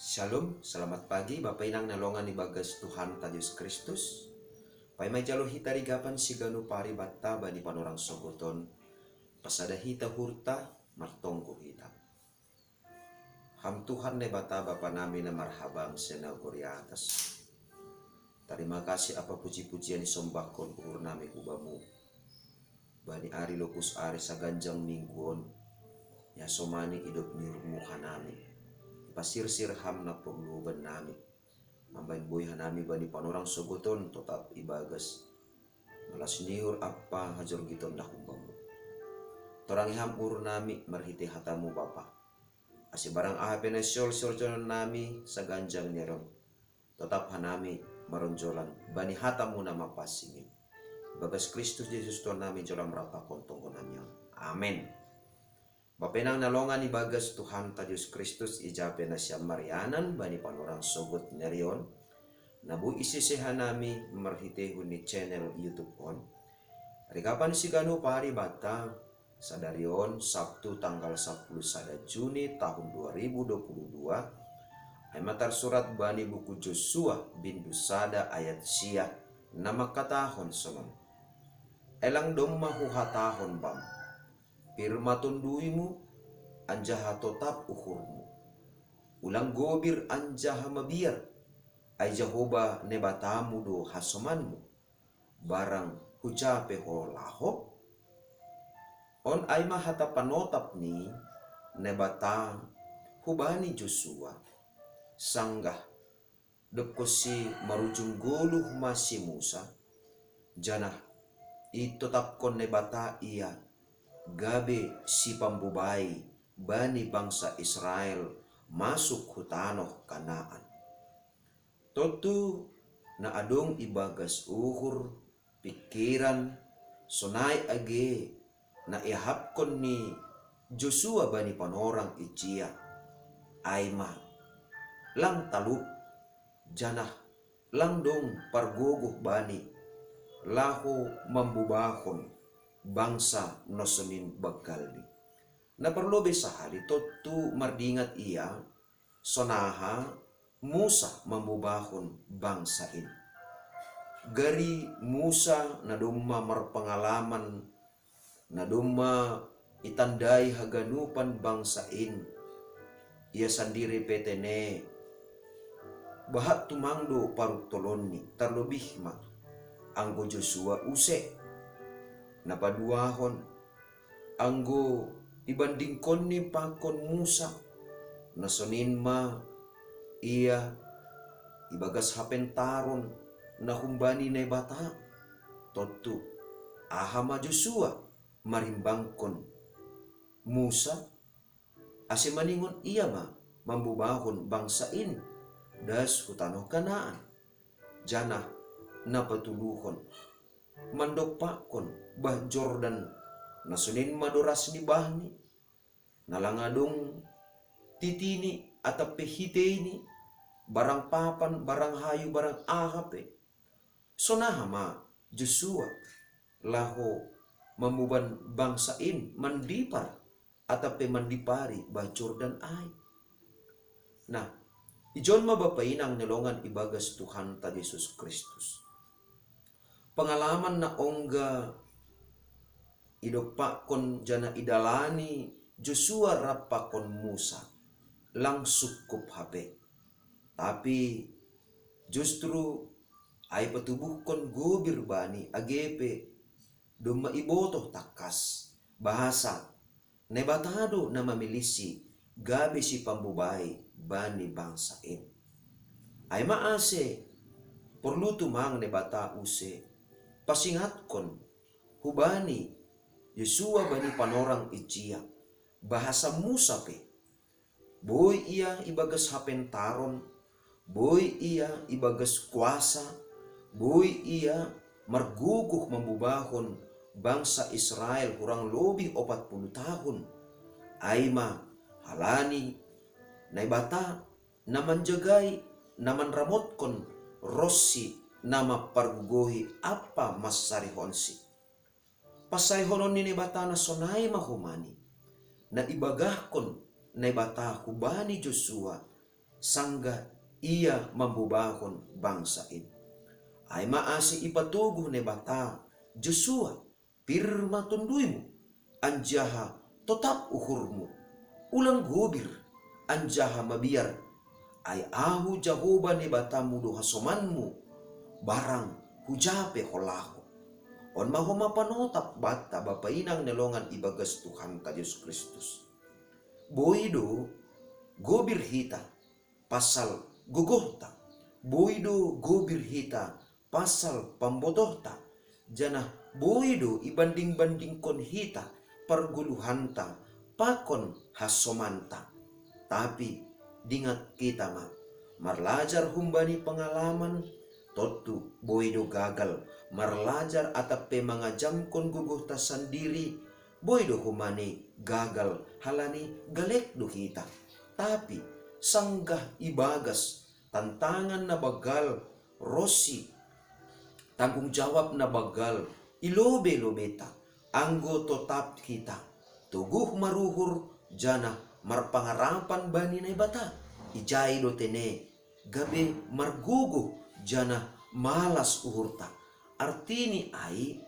Shalom, selamat pagi Bapak Inang nalongan ibagas Tuhan ta Yesus Kristus. Pai may jalo hita rigapan si ganu pari batta bani panorang sogoton. Pasada hita hurta martongko hita. Ham Tuhan ne bata Bapa namin na marhabang senagori atas. Terima kasih apa puji-pujian disombakon uhur nami kubamu. Bani ari lopus ari saganjang mingguon. Ya somani hidup nirmu hanami. Pasir-sir ham na pagluban nami. Mambain boy hanami bani panorang sogoton tetap ibagas. Malas niur apa hajar giton na kumbamu. Torang ham ur nami marhiti hatamu Bapa. Asi barang ahape na syol nami sa ganjang nirong. Tetap hanami maronjolan bani hatamu na mapasingin. Bagas Kristus Yesus Tuhan nami jolam rapa kontong konamnya. Amin. Bapenang nalongan ni bagas Tuhan ta Yesus Kristus ijape na siya marianan bani panorang sogot nerion. Nabu isisehan nami marhitehun ni channel YouTube on. Rikapan si gano pari bata sa darion Sabtu tanggal 10 sada Juni tahun 2022 ay matar surat bani buku Joshua bin Dusada ayat siya na makatahon sonon. Elang dom mahuhatahon bam. Pirma tunduimu anjaha totap uhurmu. Ulang gobir anjaha mabiar ay Jehovah nebatamu do hasomanmu. Barang hujape ho laho. On ay mahata panotap ni nebata hubani Joshua. Sanggah depko si marujung guluh masih Musa. Janah itotap kon nebata iya. Gabe si pambubai bani bangsa Israel masuk hutanoh Kanaan. Totu na adong ibagas uhur pikiran sonai age na ihapkon ni Joshua bani panorang icia aima lang talu janah lang dong pargogoh bani lahu mambubahon bangsa nosonin bagalni. Na perlu besahali totu mardingat ia sonaha Musa membubahon bangsa ini. Gari Musa na dumma marpengalaman na dumma itandai haganupan bangsa ini. Ia sendiri petene bahat tumangdo paruk tolonni terlebih ma anggo Joshua use napaduahon anggo ibandingkon ni pakon Musa nasonin ma iya ibagas hapentaron na humbani na bata totu ahama Joshua marimbangkon Musa asimaningon iya ma mambubahon bangsain das hutanoh Kanaan janah napatuluhon mandopakon bah Jordan nasunin madoras ni bahni nalangadong titini atau pehiteni barang papan barang hayu barang ahape sonahama Joshua laho mamuban bangsain mandipar atau mandipari bah Jordan ay. Nah ijon mabapainang nilongan ibagas Tuhan ta Yesus Kristus. Pengalaman na ongga idopakon jana idalani Joshua rapakon Musa lang sukup hape. Tapi justru ay patubuhkon gobir bani agepe duma ibotoh takas bahasa nebatado na mamilisi gabi si pambubai bani bangsain. Ay maase perlu tumang nebata use pasingatkon hubani Yesua bani panorang icia bahasa Musa pe boy iya ibagas hapentaron boy iya ibagas kuasa boy iya marguguh membubahon bangsa Israel kurang lebih 40 tahun aima halani naibata naman jagai naman ramotkon rossi nama pargugohi apa masarihonsi. Pasayhonon ni bata na sonay mahumani na ibagahkon na bata hubani Joshua sangga ia membubahon bangsa ini. Ay maasi ipatuguh ne bata Joshua pirma tunduimu anjaha tetap uhurmu ulang gubir anjaha mabiar ay ahu Jahoba ne batamu do hasomanmu barang hujape holahu on mahoma panotap bata bapainang nelongan ibagas Tuhan ta Yesus Kristus. Boido gobir hita pasal gogohta, boido gobir hita pasal pambodohta, janah boido ibanding-banding kon hita perguluhanta pakon hasomanta. Tapi dingat kita marlajar humbani pengalaman totu boido gagal marlajar atape mangajam kon guguhta sendiri boido humani gagal halani galek do hita. Tapi sanggah ibagas tantangan na bagal rosi tanggung jawab na bagal ilobe-lobeta anggo tetap kita tuguh maruhur jana marpangarapan bani na bata ijay do tene gabe marguguh jana malas uhurta. Artini ay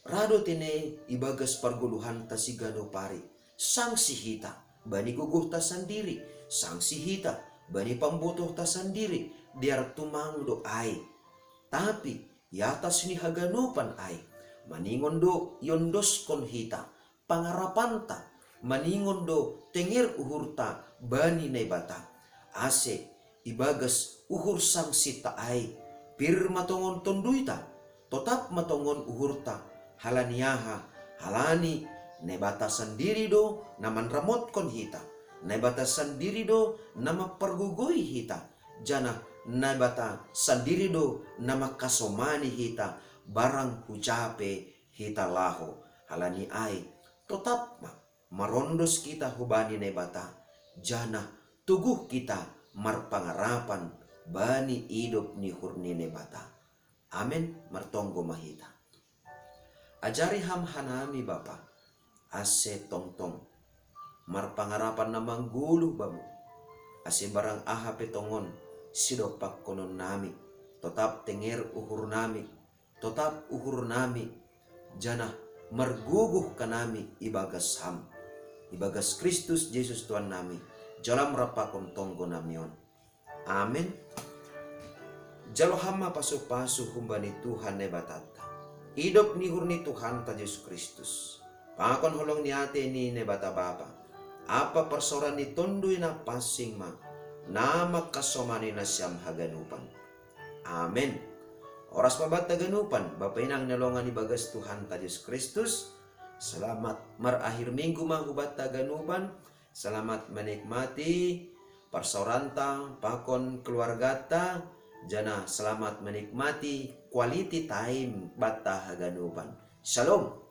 rado tene ibagas parguluhan ta sigano pari sang sihita bani guguh ta sendiri sang sihita bani pambotoh ta sendiri diar tumang do ay. Tapi yatas ni haganupan ay maningon do yondos kon hita pangarapanta maningon do tengir uhurta bani na bata ase ibagas uhur sang sita ay pir matongon tonduita tetap matongon uhurta halaniaha halani nebata sendiri do naman ramot kon hita nebata sendiri do nama pergugui hita jana nebata sendiri do nama kasomani hita barang hujape hita laho halani ay tetap marondos kita hubani nebata jana tuguh kita marpangarapan bani hidup ni hurni nebata. Amin martonggo mahita. Ajari ham hanami Bapa ase tongtong marpangarapan na mangguluh bamu ase barang aha petongon sidopak konon nami tetap tenger uhur nami tetap uhur nami jana marguguh kanami ibagas ham ibagas Kristus Yesus Tuhan nami jalam rapakon tonggo namion. Amin. Jalo hama pasu-pasu humbani Tuhan ne batata. Hidup ni hurni Tuhan ta Yesus Kristus. Pakon holong ni ate ni ne bata bapa. Apa persoran ni tondui na pasing ma. Nama kasomani na siyam haganupan. Amin. Oras pabata ganupan. Bapa inang nalongan ni bagas Tuhan ta Yesus Kristus. Selamat marakhir minggu mahubat ta ganupan. Selamat menikmati persoranta pakon keluargata jana selamat menikmati quality time bata haganupan. Shalom.